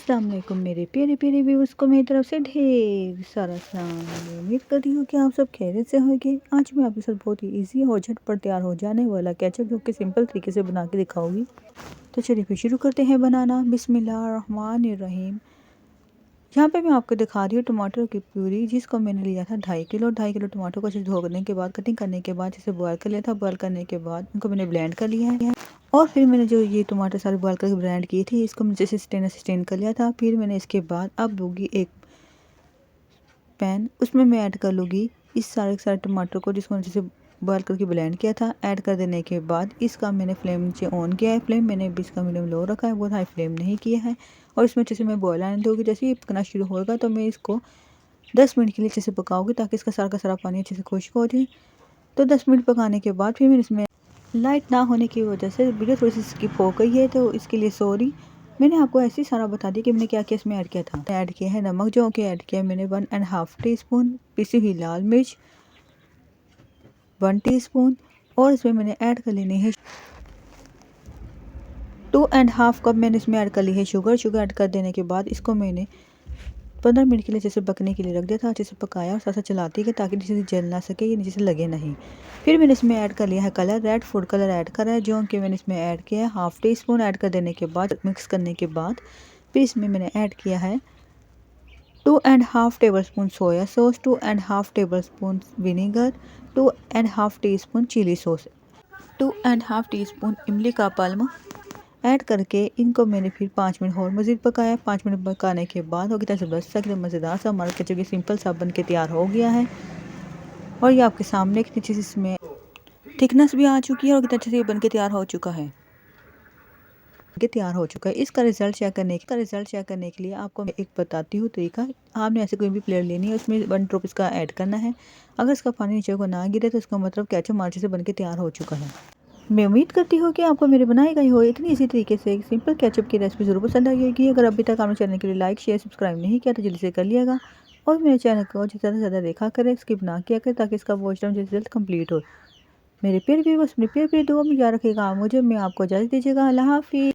अस्सलाम वालेकुम मेरे प्यारे प्यारे व्यूअर्स को मेरी तरफ से ढेर सारा सलाम। उम्मीद करती हूँ कि आप सब खैरियत से होंगे। आज मैं आपके साथ बहुत ही इजी और झटपट तैयार हो जाने वाला केचप जो कि सिंपल तरीके से बना के दिखाऊंगी। तो चलिए फिर शुरू करते हैं बनाना। बिस्मिल्लाहिर्रहमानिर्रहीम। यहाँ पे मैं आपको दिखा रही हूँ टमाटर की प्यूरी, जिसको मैंने लिया था 2.5 किलो टमाटर को अच्छे से धोने के बाद कटिंग करने के बाद इसे बॉयल कर लिया था। बॉयल करने के बाद इनको मैंने ब्लेंड कर लिया है और फिर मैंने जो ये टमाटर सारे बॉयल करके ब्लेंड किए थे इसको मैंने जैसे स्टेन कर लिया था। फिर मैंने इसके बाद अब लूँगी एक पैन, उसमें मैं ऐड कर लूँगी इस सारे टमाटर को जिसको जैसे बॉयल करके ब्लेंड किया था। ऐड कर देने के बाद इसका मैंने फ्लेम नीचे ऑन किया है। फ्लेम मैंने इसका मीडियम लो रखा है, बहुत हाई फ्लेम नहीं किया है। और इसमें जैसे मैं बॉयल आने दूँगी, जैसे ये पकना शुरू होगा तो मैं इसको 10 मिनट के लिए अच्छे से पकाऊँगी ताकि इसका सारा का सारा पानी अच्छे से खुश्क हो जाए। तो 10 मिनट पकाने के बाद फिर मैंने इसमें लाइट ना होने की वजह से वीडियो थोड़ी सी स्किप हो गई है, तो इसके लिए सॉरी। मैंने आपको ऐसे ही सारा बता दिया कि मैंने क्या क्या इसमें ऐड किया था। ऐड किया है नमक, जो कि ऐड किया मैंने 1.5 टीस्पून, पिसी हुई लाल मिर्च 1 टीस्पून, और इसमें मैंने ऐड कर लेनी है 2.5 कप मैंने इसमें ऐड कर ली है शुगर ऐड कर देने के बाद इसको मैंने 15 मिनट के लिए जैसे पकने के लिए रख दिया था। अच्छे से पकाया और साथ साथ चलाती है ताकि नीचे से जल ना सके, ये नीचे से लगे नहीं। फिर मैंने इसमें ऐड कर लिया है colour, red food colour add करा है, जो कि मैंने इसमें ऐड किया है 1/2 टीस्पून। ऐड कर देने के बाद मिक्स करने के बाद फिर इसमें मैंने ऐड किया है 2.5 tablespoon soya sauce, 2.5 tablespoon vinegar, 2.5 teaspoon chilli sauce, 2.5 teaspoon इमली का पल्म ऐड करके इनको मैंने फिर 5 मिनट और मज़ीद पकाया। 5 मिनट पकाने के बाद हो गया बस सा एकदम मज़ेदार सा हमारा केचप सिंपल सा बन के तैयार हो गया है। और ये आपके सामने कितनी चीज़ इसमें थिकनेस भी आ चुकी है और कितनी अच्छे से ये बन के तैयार हो चुका है। इसका रिजल्ट चेक करने के लिए आपको मैं एक बताती हूँ तरीका। आपने ऐसे कोई भी प्लेट लेनी है, उसमें 1 ड्रॉप इसका ऐड करना है। अगर इसका पानी नीचे को ना गिरे तो इसका मतलब केचप हमारे से बन के तैयार हो चुका है। मैं उम्मीद करती हूँ कि आपको मेरे बनाई गई हो इतनी इसी तरीके से सिंपल केचप की रेसिपी ज़रूर पसंद आई होगी। अगर अभी तक आपने चैनल के लिए लाइक शेयर सब्सक्राइब नहीं किया तो जल्दी से कर लिएगा और मेरे चैनल को ज़्यादा से ज़्यादा देखा करें, स्किप ना किया करें ताकि इसका वॉच टाइम जल्द कंप्लीट हो। मेरे प्यारे व्यूअर्स, मेरे प्यारे दुआ में याद रखिएगा मुझे, मैं आपको इजाज़त दीजिएगा। अल्लाह हाफ़िज़।